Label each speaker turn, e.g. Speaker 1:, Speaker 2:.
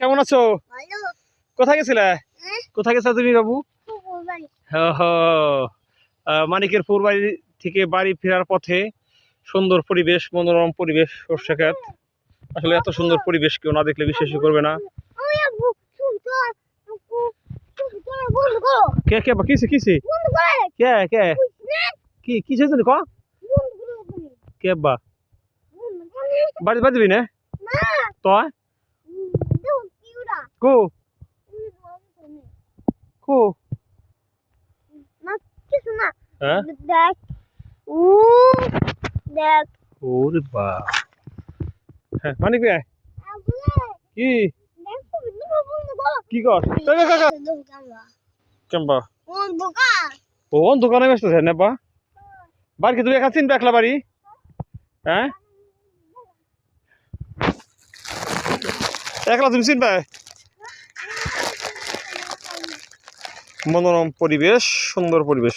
Speaker 1: কেমন আছো? কোথায় গেছিলে? কোথায় গেছো তুমি বাবু? মানিকের পুর বাড়ি থেকে বাড়ি ফেরার পথে সুন্দর পরিবেশ, মনোরম পরিবেশ, সর্ষে ক্ষেত। আসলে এত সুন্দর পরিবেশ কেউ না দেখলে বিশ্বাসই করবে না। কে কে কিসে কিসে কে কে কি কিসে জানি ক কে বা বাড়ি বাজবি না তো কো কো হ্যাঁ ওরে বা হ্যাঁ মানিক ভাই কি কি কর কেমবা ও দোকানে ব্যস্ত আছে না বা বাড়ি কি তুই একা চিনবে একলা বাড়ি হ্যাঁ একলা তুমি চিনবে মনোরম পরিবেশ সুন্দর পরিবেশ